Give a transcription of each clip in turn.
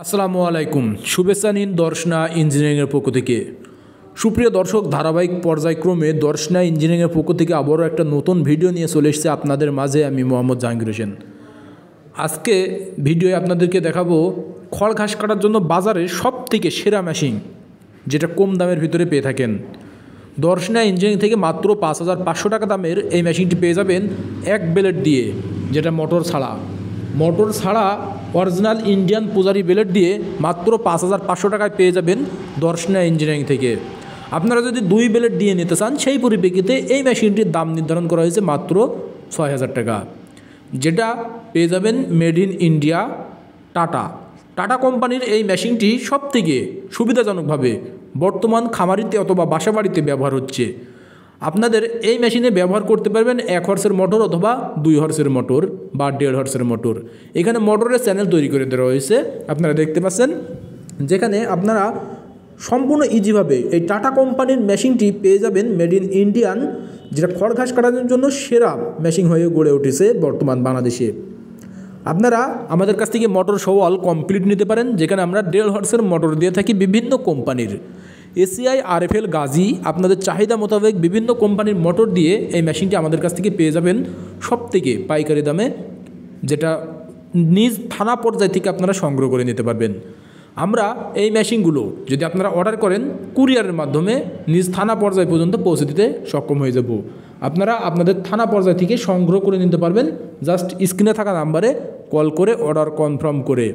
আসসালামু আলাইকুম, শুভেচ্ছা নিন দর্শনা ইঞ্জিনিয়ারিংয়ের পক্ষ থেকে। সুপ্রিয় দর্শক, ধারাবাহিক পর্যায়ক্রমে দর্শনা ইঞ্জিনিয়ারিংয়ের পক্ষ থেকে আবারও একটা নতুন ভিডিও নিয়ে চলে এসেছে আপনাদের মাঝে। আমি মোহাম্মদ জাহাঙ্গীর হোসেন। আজকে ভিডিওয়ে আপনাদেরকে দেখাবো খড় ঘাস কাটার জন্য বাজারে সবথেকে সেরা মেশিন, যেটা কম দামের ভিতরে পেয়ে থাকেন। দর্শনা ইঞ্জিনিয়ারিং থেকে মাত্র ৫,৫০০ টাকা দামের এই মেশিনটি পেয়ে যাবেন এক ব্লেড দিয়ে, যেটা মোটর ছাড়া অরিজিনাল ইন্ডিয়ান পূজারি ব্লেড দিয়ে মাত্র ৫,৫০০ টাকায় পেয়ে যাবেন দর্শনা ইঞ্জিনিয়ারিং থেকে। আপনারা যদি ২ ব্লেড দিয়ে নিতে চান, সেই পরিপ্রেক্ষিতে এই মেশিনটির দাম নির্ধারণ করা হয়েছে মাত্র ৬,০০০ টাকা, যেটা পেয়ে যাবেন মেড ইন ইন্ডিয়া টাটা কোম্পানির। এই মেশিনটি সবথেকে সুবিধাজনকভাবে বর্তমান খামারিতে অথবা বাসাবাড়িতে ব্যবহার হচ্ছে। আপনাদের এই মেশিনে ব্যবহার করতে পারবেন ১ হর্সের মোটর অথবা ২ হর্সের মোটর বা ১.৫ হর্সের মোটর। এখানে মোটরের চ্যানেল তৈরি করে দেওয়া হয়েছে, আপনারা দেখতে পাচ্ছেন, যেখানে আপনারা সম্পূর্ণ ইজিভাবে এই টাটা কোম্পানির মেশিনটি পেয়ে যাবেন মেড ইন ইন্ডিয়ান, যেটা খড় ঘাস কাটানোর জন্য সেরা মেশিন হয়ে গড়ে উঠেছে বর্তমান বাংলাদেশে। আপনারা আমাদের কাছ থেকে মোটর সহ অল কমপ্লিট নিতে পারেন, যেখানে আমরা ১.৫ হর্সের মোটর দিয়ে থাকি বিভিন্ন কোম্পানির। এসিআই, আরএফএল, গাজী, আপনাদের চাহিদা মোতাবেক বিভিন্ন কোম্পানির মোটর দিয়ে এই মেশিনটি আমাদের কাছ থেকে পেয়ে যাবেন সবথেকে পাইকারি দামে, যেটা নিজ থানা পর্যায় থেকে আপনারা সংগ্রহ করে নিতে পারবেন। আমরা এই মেশিনগুলো যদি আপনারা অর্ডার করেন, কুরিয়ারের মাধ্যমে নিজ থানা পর্যায় পর্যন্ত পৌঁছে দিতে সক্ষম হয়ে যাব। আপনারা আপনাদের থানা পর্যায় থেকে সংগ্রহ করে নিতে পারবেন জাস্ট স্ক্রিনে থাকা নাম্বারে কল করে অর্ডার কনফার্ম করে।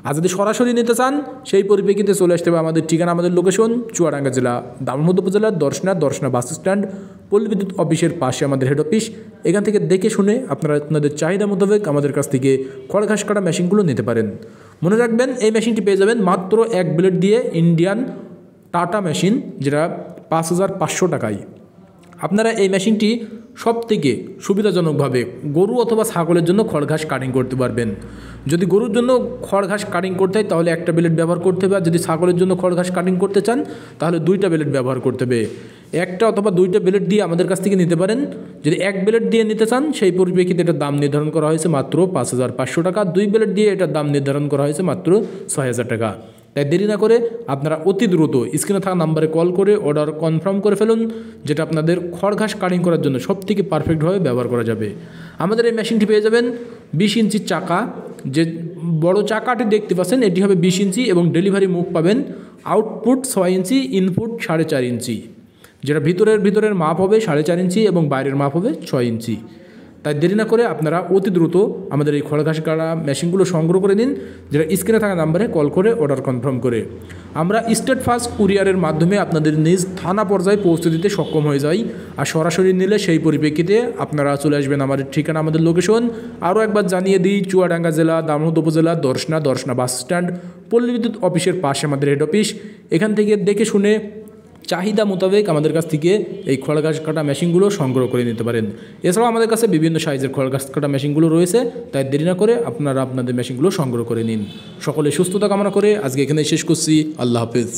আর যদি সরাসরি নিতে চান, সেই পরিপ্রেক্ষিতে চলে আসতে হবে আমাদের ঠিকানা, আমাদের লোকেশন চুয়াডাঙ্গা জেলা দামোদর উপজেলার দর্শনা বাস স্ট্যান্ড, পল্লী বিদ্যুৎ অফিসের পাশে আমাদের হেড অফিস। এখান থেকে দেখে শুনে আপনারা আপনাদের চাহিদা মোতাবেক আমাদের কাছ থেকে খড় ঘাস কাটা মেশিনগুলো নিতে পারেন। মনে রাখবেন, এই মেশিনটি পেয়ে যাবেন মাত্র এক ব্লেড দিয়ে ইন্ডিয়ান টাটা মেশিন, যেটা ৫,৫০০ টাকায়। আপনারা এই মেশিনটি সবথেকে সুবিধাজনকভাবে গরু অথবা ছাগলের জন্য খড় ঘাস কাটিং করতে পারবেন। যদি গরুর জন্য খড় ঘাস কাটিং করতে হয় তাহলে একটা ব্লেড ব্যবহার করতে হবে, আর যদি ছাগলের জন্য খড় ঘাস কাটিং করতে চান তাহলে ২টা ব্লেড ব্যবহার করতে হবে। একটা অথবা ২টা ব্লেড দিয়ে আমাদের কাছ থেকে নিতে পারেন। যদি এক ব্লেড দিয়ে নিতে চান, সেই পরিপ্রেক্ষিতে এটার দাম নির্ধারণ করা হয়েছে মাত্র ৫,৫০০ টাকা। ২ ব্লেড দিয়ে এটার দাম নির্ধারণ করা হয়েছে মাত্র ৬,০০০ টাকা। তাই দেরি না করে আপনারা অতি দ্রুত স্ক্রিনে থাকা নাম্বারে কল করে অর্ডার কনফার্ম করে ফেলুন, যেটা আপনাদের খড় ঘাস কাটিং করার জন্য সবথেকে পারফেক্টভাবে ব্যবহার করা যাবে। আমাদের এই মেশিনটি পেয়ে যাবেন ২০ ইঞ্চির চাকা, যে বড় চাকাটি দেখতে পাচ্ছেন এটি হবে ২০ ইঞ্চি এবং ডেলিভারি মুখ পাবেন আউটপুট ৬ ইঞ্চি, ইনপুট ৪.৫ ইঞ্চি, যেটা ভিতরের মাপ হবে ৪.৫ ইঞ্চি এবং বাইরের মাপ হবে ৬ ইঞ্চি। তাই দেরি না করে আপনারা অতি দ্রুত আমাদের এই খড় ঘাস কাটা মেশিনগুলো সংগ্রহ করে নিন, যেটা স্ক্রিনে থাকা নাম্বারে কল করে অর্ডার কনফার্ম করে। আমরা স্টেট ফাস্ট কুরিয়ারের মাধ্যমে আপনাদের নিজ থানা পর্যায়ে পৌঁছে দিতে সক্ষম হয়ে যাই। আর সরাসরি নিলে সেই পরিপ্রেক্ষিতে আপনারা চলে আসবেন আমাদের ঠিকানা, আমাদের লোকেশন আরও একবার জানিয়ে দিই, চুয়াডাঙ্গা জেলা দামোদর উপজেলা দর্শনা বাস স্ট্যান্ড, পল্লী বিদ্যুৎ অফিসের পাশে আমাদের হেড অফিস। এখান থেকে দেখে শুনে চাহিদা মোতাবেক আমাদের কাছ থেকে এই খড় ঘাস কাটা মেশিনগুলো সংগ্রহ করে নিতে পারেন। এছাড়াও আমাদের কাছে বিভিন্ন সাইজের খড় ঘাস কাটা মেশিনগুলো রয়েছে, তাই দেরি না করে আপনারা আপনাদের মেশিনগুলো সংগ্রহ করে নিন। সকলে সুস্থতা কামনা করে আজকে এখানে শেষ করছি। আল্লাহ হাফেজ।